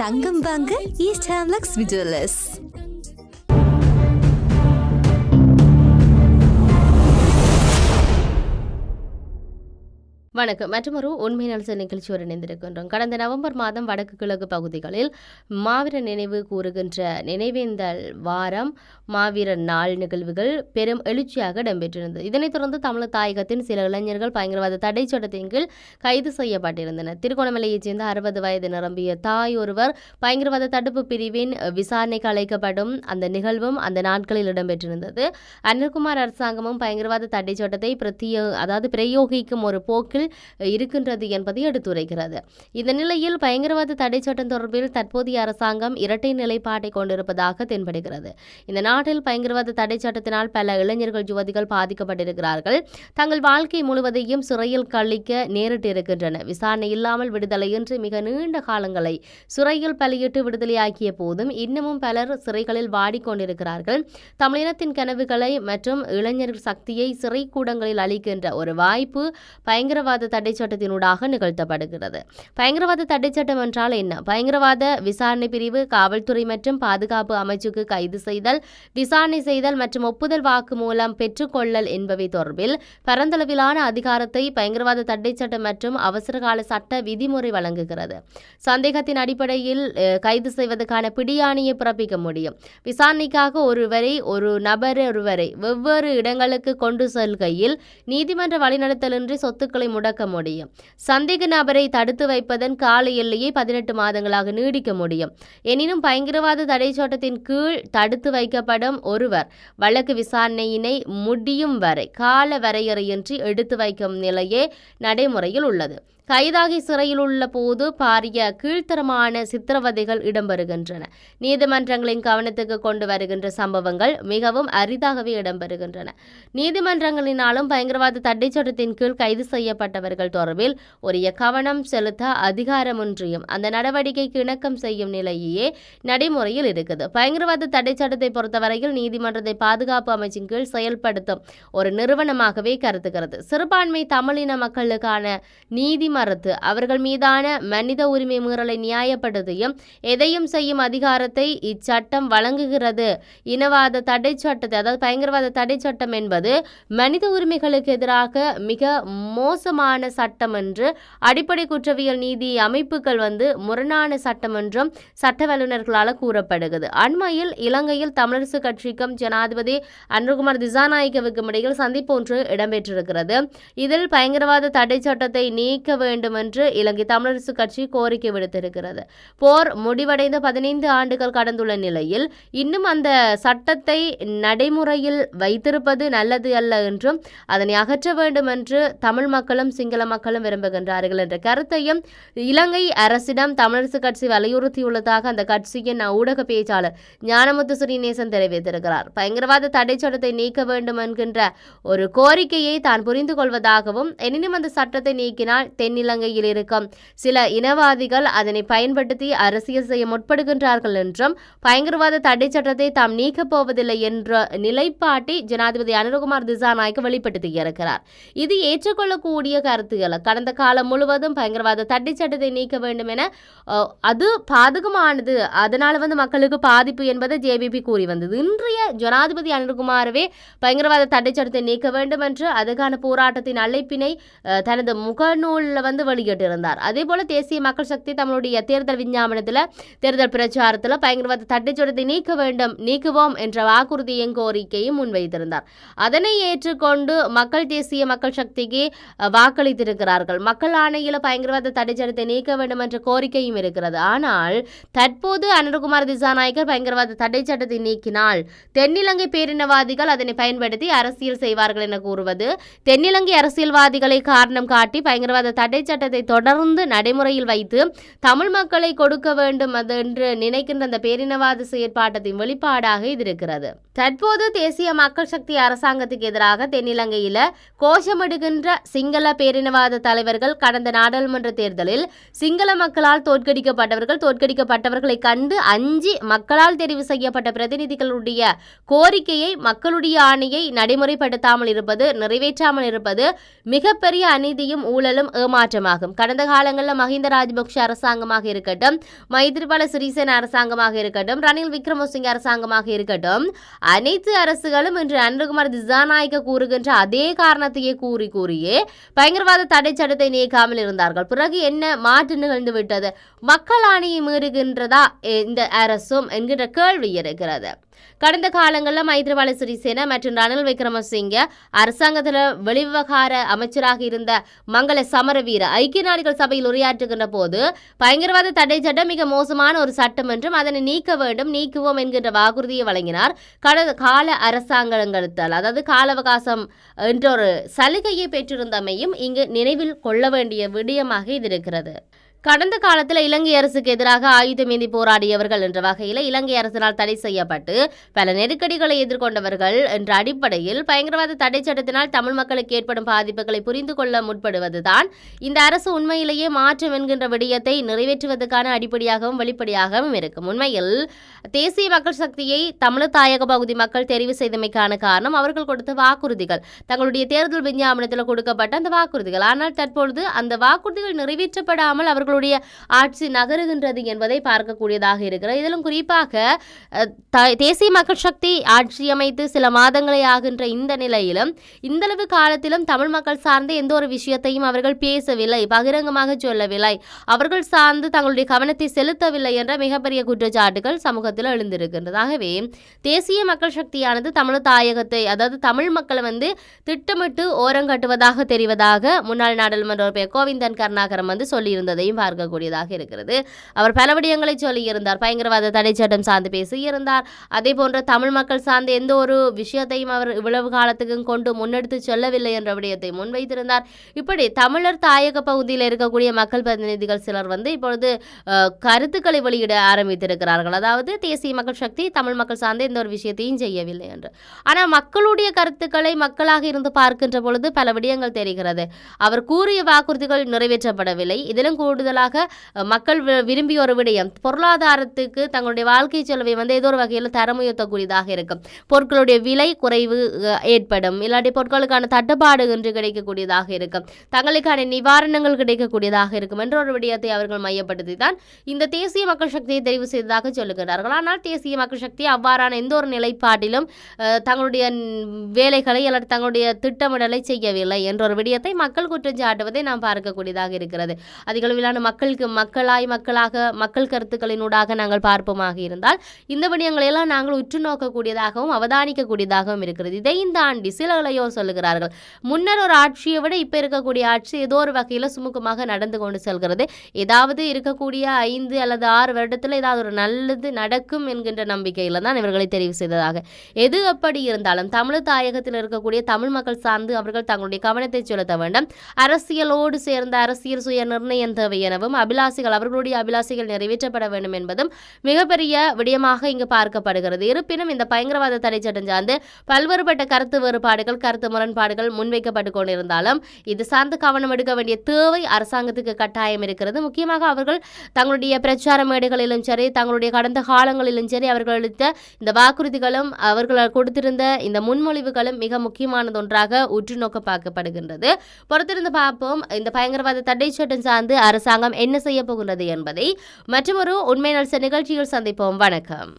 தங்கம் வாங்க ஈஸ்ட் ஹேம்லக்ஸ் விஜுவலர்ஸ். வணக்கம். மற்றொரு உண்மை நலச நிகழ்ச்சியோடு இணைந்திருக்கின்றோம். கடந்த நவம்பர் மாதம் வடக்கு கிழக்கு பகுதிகளில் மாவீர நினைவு கூறுகின்ற நினைவேந்தல் வாரம் மாவீரர் நாள் நிகழ்வுகள் பெரும் எழுச்சியாக இடம்பெற்றிருந்தது. இதனைத் தொடர்ந்து தமிழ் தாயகத்தின் சில இளைஞர்கள் பயங்கரவாத தடை சட்டத்தின் கீழ் கைது செய்யப்பட்டிருந்தனர். திருகோணமலையைச் சேர்ந்த 60 வயது நிரம்பிய தாய் ஒருவர் பயங்கரவாத தடுப்பு பிரிவின் விசாரணைக்கு அழைக்கப்படும் அந்த நிகழ்வும் அந்த நாட்களில் இடம்பெற்றிருந்தது. அனில்குமார் அரசாங்கமும் பயங்கரவாத தடை சட்டத்தை பிரயோகிக்கும் ஒரு போக்கில் இருக்கின்றது என்பதை எடுத்துரைக்கிறது. இந்த நிலையில் பயங்கரவாத தடை சட்டம் தொடர்பில் தற்போதைய அரசாங்கம் இரட்டை நிலைப்பாட்டை கொண்டிருப்பதாக தென்படுகிறது. இந்த நாட்டில் பயங்கரவாத தடை சட்டத்தினால் பல இளைஞர்கள் யுவதிகள் பாதிக்கப்பட்டிருக்கிறார்கள். தங்கள் வாழ்க்கை முழுவதையும் சிறையில் கழிக்க நேரிட்டிருக்கின்றன. விசாரணை இல்லாமல் விடுதலையின்றி மிக நீண்ட காலங்களை சிறையில் பலியிட்டு விடுதலையாக்கிய போதும் இன்னமும் பலர் சிறைகளில் வாடிக்கொண்டிருக்கிறார்கள். தமிழினத்தின் கனவுகளை மற்றும் இளைஞர் சக்தியை சிறை கூடங்களில் அளிக்கின்ற ஒரு வாய்ப்பு பயங்கரவாத தடை சட்டத்தினூடாக நிகழ்த்தப்படுகிறது. பயங்கரவாத தடை சட்டம் என்றால் என்ன? பயங்கரவாத விசாரணை பிரிவு காவல்துறை மற்றும் பாதுகாப்பு அமைச்சுக்கு கைது செய்தல், விசாரணை செய்தல் மற்றும் ஒப்புதல் வாக்கு மூலம் பெற்றுக்கொள்ளல் என்பவை தொடர்பில் பரந்தளவிலான அதிகாரத்தை பயங்கரவாத தடை சட்டம் மற்றும் அவசரகால சட்ட விதிமுறை வழங்குகிறது. சந்தேகத்தின் அடிப்படையில் கைது செய்வதற்கான பிடியாணையை பிறப்பிக்க முடியும். விசாரணைக்காக ஒரு நபரை வெவ்வேறு இடங்களுக்கு கொண்டு செல்கையில் நீதிமன்ற வழிநடத்தலின்றி சொத்துக்களை முடக்க முடியும். சந்தேக நபரை தடுத்து வைப்பதன் கால எல்லையை 18 மாதங்களாக நீடிக்க முடியும். எனினும் பயங்கரவாத தடை சட்டத்தின் கீழ் தடுத்து வைக்கப்படும் ஒருவர் வழக்கு விசாரணையினை முடியும் வரை கால வரையறையின்றி எடுத்து வைக்கும் நிலையே நடைமுறையில் உள்ளது. கைதாகி சிறையில் உள்ள போது பாரிய கீழ்த்தரமான சித்திரவதைகள் இடம்பெறுகின்றன. நீதிமன்றங்களின் கவனத்துக்கு கொண்டு வருகின்ற சம்பவங்கள் மிகவும் அரிதாகவே இடம்பெறுகின்றன. நீதிமன்றங்களினாலும் பயங்கரவாத தடை சட்டத்தின் கீழ் கைது செய்யப்பட்டவர்கள் தொடர்பில் உரிய கவனம் செலுத்த அதிகாரமொன்றியும் அந்த நடவடிக்கைக்கு இணக்கம் செய்யும் நிலையே நடைமுறையில் இருக்குது. பயங்கரவாத தடை சட்டத்தை பொறுத்தவரையில் நீதிமன்றத்தை பாதுகாப்பு அமைச்சின் கீழ் செயல்படுத்தும் ஒரு நிறுவனமாகவே கருதுகிறது. சிறுபான்மை தமிழின மக்களுக்கான நீதி மறுத்து அவர்கள் மீதான மனித உரிமை மீறலை நியாயப்படுத்தியும் எதையும் செய்யும் அதிகாரத்தை இச்சட்டம் வழங்குகிறது. இனவாத தடை சட்டத்தை பயங்கரவாத தடை சட்டம் என்பது மனித உரிமைகளுக்கு எதிராக மிக மோசமான சட்டம் என்று அடிப்படை குற்றவியல் நீதி அமைப்புகள் முரணான சட்டம் என்றும் சட்ட வல்லுநர்களால் கூறப்படுகிறது. அண்மையில் இலங்கையில் தமிழரசு கட்சிக்கும் ஜனாதிபதி அனுகுமார் திசாநாயக்கவுக்கும் இடையில் சந்திப்பு ஒன்று இடம்பெற்றிருக்கிறது. இதில் பயங்கரவாத தடை சட்டத்தை நீக்க வேண்டும் என்று இலங்கை தமிழரசு கட்சி கோரிக்கை விடுத்திருக்கிறது. போர் முடிவடைந்த 15 ஆண்டுகள் கடந்துள்ள நிலையில் இன்னும் அந்த சட்டத்தை நடைமுறையில் வைத்திருப்பது நல்லது அல்ல என்றும் அதனை அகற்ற வேண்டும் என்று தமிழ் மக்களும் சிங்கள மக்களும் விரும்புகின்றார்கள் என்ற கருத்தையும் இலங்கை அரசிடம் தமிழரசு கட்சி வலியுறுத்தியுள்ளதாக அந்த கட்சியின் ஊடக பேச்சாளர் ஞானமுத்து ஸ்ரீநேசன் தெரிவித்திருக்கிறார். பயங்கரவாத தடை சட்டத்தை நீக்க வேண்டும் என்கின்ற ஒரு கோரிக்கையை தான் புரிந்து கொள்வதாகவும் எனினும் அந்த சட்டத்தை நீக்கினால் தென்னிலங்கையில் இருக்கும் சில இனவாதிகள் அதனை பயன்படுத்தி அரசியல் செய்ய முற்படுகின்றார்கள் என்றும் பயங்கரவாத தடை சட்டத்தை தாம் நீக்கப் போவதில்லை என்ற நிலைப்பாட்டை ஜனாதிபதி அனுகுமார் திசாநாயக்க வெளிப்படுத்தியிருக்கிறார். இது ஏற்றுக்கொள்ளக்கூடிய கருத்துக்கள். கடந்த காலம் முழுவதும் பயங்கரவாத தடை சட்டத்தை நீக்க வேண்டும் என அது பாதகமானது, அதனால மக்களுக்கு பாதிப்பு என்பதை ஜேவிபி கூறி வந்தது. இன்றைய ஜனாதிபதி அனுகுமாரவே பயங்கரவாத தடை சட்டத்தை நீக்க வேண்டும் என்று அதுக்கான போராட்டத்தின் அழைப்பினை தனது முகநூலில் வெளியிட்டிருந்தார். அதே போல தேசிய மக்கள் சக்தி தம்முடைய தேர்தல் விஞ்ஞாபனத்தில் தேர்தல் பிரச்சாரத்தில் பயங்கரவாத தடை சட்டத்தை நீக்க வேண்டும், நீக்குவோம் என்ற வாக்குறுதியின் கோரிக்கையும் முன்வைத்திருந்தார். அதனை ஏற்றுக்கொண்டு மக்கள் தேசிய மக்கள் சக்திக்கு வாக்களித்திருக்கிறார்கள். மக்கள் ஆணையில் பயங்கரவாத தடை சட்டத்தை நீக்க வேண்டும் என்ற கோரிக்கையும் இருக்கிறது. ஆனால் தற்போது அனுகுமார் திசாநாயக்கர் பயங்கரவாத தடை சட்டத்தை நீக்கினால் தென்னிலங்கை பேரினவாதிகள் அதனை பயன்படுத்தி அரசியல் செய்வார்கள் என கூறுவது, தென்னிலங்கை அரசியல்வாதிகளை காரணம் காட்டி பயங்கரவாத தடை சட்டத்தை தொடர்ந்து நடைமுறையில் வைத்து தமிழ் மக்களை கொடுக்க வேண்டும் என்று நினைக்கின்ற அந்த பேரினவாத செயற்பாட்டத்தின் வெளிப்பாடாக இது இருக்கிறது. தற்போது தேசிய மக்கள் சக்தி அரசாங்கத்துக்கு எதிராக தென்னிலங்கையில் கோஷமிடுகின்ற சிங்கள பேரினவாத தலைவர்கள் கடந்த நாடாளுமன்ற தேர்தலில் சிங்கள மக்களால் தோற்கடிக்கப்பட்டவர்களை கண்டு அஞ்சி மக்களால் தெரிவு செய்யப்பட்ட பிரதிநிதிகளுடைய கோரிக்கையை மக்களுடைய ஆணையை நடைமுறைப்படுத்தாமல் இருப்பது நிறைவேற்றாமல் இருப்பது மிகப்பெரிய அநீதியும் ஊழலும் ஏமாற்றமாகும். கடந்த காலங்களில் மஹிந்த ராஜபக்ஷ அரசாங்கமாக இருக்கட்டும், மைத்ரிபால சிறிசேன அரசாங்கமாக இருக்கட்டும், ரணில் விக்ரமசிங்க அரசாங்கமாக இருக்கட்டும், அனைத்து அரசுகளும் இன்று அனுகுமார் திசாநாயக்க கூறுகின்ற அதே காரணத்தையே கூறியே பயங்கரவாத தடை சட்டத்தை நீக்காமல் இருந்தார்கள். பிறகு என்ன மாற்று நிகழ்ந்து விட்டது? மக்கள் ஆணையை மீறுகின்றதா இந்த அரசும் என்கின்ற கேள்வி இருக்கிறது. கடந்த காலங்களில் மைத்ரிபால சிறிசேன மற்றும் ரணில் விக்ரமசிங்க அரசாங்கத்தில் வெளிவிவகார அமைச்சராக இருந்த மங்கள சமரவீர ஐக்கிய நாடுகள் சபையில் உரையாற்றுகின்ற போது பயங்கரவாத தடை சட்டம் மிக மோசமான ஒரு சட்டம் என்றும் அதனை நீக்க வேண்டும், நீக்குவோம் என்கின்ற வாக்குறுதியை வழங்கினார். கடந்த கால அரசாங்கங்கள் அதாவது கால அவகாசம் என்ற ஒரு சலுகையை பெற்றிருந்தமையும் இங்கு நினைவில் கொள்ள வேண்டிய விடயமாக இது இருக்கிறது. கடந்த காலத்தில் இலங்கை அரசுக்கு எதிராக ஆயுதமேந்தி போராடியவர்கள் என்ற வகையில் இலங்கை அரசினால் தடை செய்யப்பட்டு பல நெருக்கடிகளை எதிர்கொண்டவர்கள் என்ற அடிப்படையில் பயங்கரவாத தடை சட்டத்தினால் தமிழ் மக்களுக்கு ஏற்படும் பாதிப்புகளை புரிந்து கொள்ள முற்படுவதுதான் இந்த அரசு உண்மையிலேயே மாற்றம் என்கின்ற விடயத்தை நிறைவேற்றுவதற்கான அடிப்படையாகவும் வெளிப்படையாகவும் இருக்கும். உண்மையில் தேசிய மக்கள் சக்தியை தமிழ் தாயக பகுதி மக்கள் தெரிவு செய்தமைக்கான காரணம் அவர்கள் கொடுத்த வாக்குறுதிகள், தங்களுடைய தேர்தல் விஞ்ஞாபனத்தில் கொடுக்கப்பட்ட அந்த வாக்குறுதிகள். ஆனால் தற்பொழுது அந்த வாக்குறுதிகள் நிறைவேற்றப்படாமல் அவர்கள் ஆட்சி நகருகின்றது என்பதை பார்க்கக்கூடியதாக இருக்கிறது. இதிலும் குறிப்பாக தேசிய மக்கள் சக்தி ஆட்சி அமைத்து சில மாதங்களே ஆகின்ற இந்த நிலையிலும் இந்தளவு காலத்திலும் தமிழ் மக்கள் சார்ந்த எந்த ஒரு விஷயத்தையும் அவர்கள் பேசவில்லை, பகிரங்கமாக சொல்லவில்லை, அவர்கள் சார்ந்து தங்களுடைய கவனத்தை செலுத்தவில்லை என்ற மிகப்பெரிய குற்றச்சாட்டுகள் சமூகத்தில் எழுந்திருக்கின்றது. ஆகவே தேசிய மக்கள் சக்தியானது தமிழ் தாயகத்தை அதாவது தமிழ் மக்களை திட்டமிட்டு ஓரங்கட்டுவதாக தெரிவதாக முன்னாள் நாடாளுமன்ற உறுப்பினர் கோவிந்தன் கருணாகரன் சொல்லியிருந்ததையும் பார்க்கக்கூடியதாக இருக்கிறது. அவர் பல விடயங்களை சொல்லியிருந்தார். பயங்கரவாத தடை சட்டம் சார்ந்து பேசியிருந்தார். அதே போன்ற தமிழ் மக்கள் சார்ந்த எந்த ஒரு விஷயத்தையும் அவர் இவ்வளவு காலத்துக்கும் கொண்டு முன்னெடுத்து செல்லவில்லை என்ற விடயத்தை முன்வைத்திருந்தார். இப்படி தமிழர் தாயக பகுதியில் இருக்கக்கூடிய மக்கள் பிரதிநிதிகள் சிலர் இப்பொழுது கருத்துக்களை வெளியிட ஆரம்பித்திருக்கிறார்கள். அதாவது தேசிய மக்கள் சக்தி தமிழ் மக்கள் சார்ந்த எந்த ஒரு விஷயத்தையும் செய்யவில்லை என்று. ஆனால் மக்களுடைய கருத்துக்களை மக்களாக இருந்து பார்க்கின்ற பொழுது பல விடயங்கள் தெரிகிறது. அவர் கூறிய வாக்குறுதிகள் நிறைவேற்றப்படவில்லை. இதிலும் கூடுதலாக மக்கள் விரும்பிய ஒரு விடயம் பொருளாதாரத்துக்கு தங்களுடைய வாழ்க்கை செலவை ஏதோ ஒரு வகையில் தரம் உயர்த்தக்கூடியதாக இருக்கும். பொருட்களுடைய விலை குறைவு ஏற்படும், இல்லாட்டி பொருட்களுக்கான தட்டுப்பாடு என்று கிடைக்கக்கூடியதாக இருக்கும், தங்களுக்கான நிவாரணங்கள் கிடைக்கக்கூடியதாக இருக்கும் என்ற ஒரு விடயத்தை அவர்கள் மையப்படுத்தி தான் இந்த தேசிய மக்கள் சக்தியை தெரிவு செய்ததாக சொல்லுகிறார்கள். ஆனால் தேசிய மக்கள் சக்தி அவ்வாறான எந்த ஒரு நிலைப்பாட்டிலும் தங்களுடைய வேலைகளை அல்லது தங்களுடைய திட்டமிடலை செய்யவில்லை என்ற ஒரு விடயத்தை மக்கள் குற்றம் சாட்டுவதை நாம் பார்க்கக்கூடியதாக இருக்கிறது. அதிகளவிலான மக்களாக மக்கள் கருத்துக்களினூடாக நாங்கள் பார்ப்போமாக இருந்தால் இந்த விடயங்களை எல்லாம் நாங்கள் உற்று நோக்கக்கூடியதாகவும் அவதானிக்கக்கூடியதாகவும் இருக்கிறது. இதையும் தாண்டி சில இளையோர் சொல்லுகிறார்கள், முன்னர் ஒரு ஆட்சியை விட இப்போ இருக்கக்கூடிய ஆட்சி ஏதோ ஒரு வகையில் சுமூகமாக நடந்து கொண்டு செல்கிறது, ஏதாவது இருக்கக்கூடிய 5 அல்லது 6 வருடத்தில் ஏதாவது ஒரு நல்லது நடக்கும் என்கின்ற நம்பிக்கையில் தான் இவர்களை தெரிவு செய்ததாக. எது எப்படி இருந்தாலும் தமிழ் தாயகத்தில் இருக்கக்கூடிய தமிழ் மக்கள் சார்ந்து அவர்கள் தங்களுடைய கவனத்தை செலுத்த வேண்டும். அரசியலோடு சேர்ந்த அரசியல் சுய நிர்ணயம் தேவை எனவும் அவர்களுடைய அபிலாசிகள் நிறைவேற்றப்பட வேண்டும் என்பதும் மிகப்பெரிய விடயமாக இங்கு பார்க்கப்படுகிறது. இருப்பினும் இந்த பயங்கரவாத தடை சட்டம் சார்ந்து பல்வேறுபட்ட கருத்து வேறுபாடுகள் கருத்து முரண்பாடுகள் முன்வைக்கப்பட்டு கொண்டிருந்தாலும் இது சார்ந்து கவனம் எடுக்க வேண்டிய தேவை அரசாங்கத்துக்கு கட்டாயம் இருக்கிறது. முக்கியமாக அவர்கள் தங்களுடைய பிரச்சார மேடைகளிலும் சரி தங்களுடைய கடந்த காலங்களிலும் சரி அவர்கள் அளித்த இந்த வாக்குறுதிகளும் அவர்கள் கொடுத்திருந்த இந்த முன்மொழிவுகளும் மிக முக்கியமானது ஒன்றாக உற்று நோக்க பார்க்கப்படுகின்றது. பொறுத்திருந்து பார்ப்போம் இந்த பயங்கரவாத தடை சட்டம் சார்ந்து அரசாங்கம் என்ன செய்ய போகின்றது என்பதை மற்றொரு உண்மை நிகழ்ச்சியில் சந்திப்போம். வணக்கம்.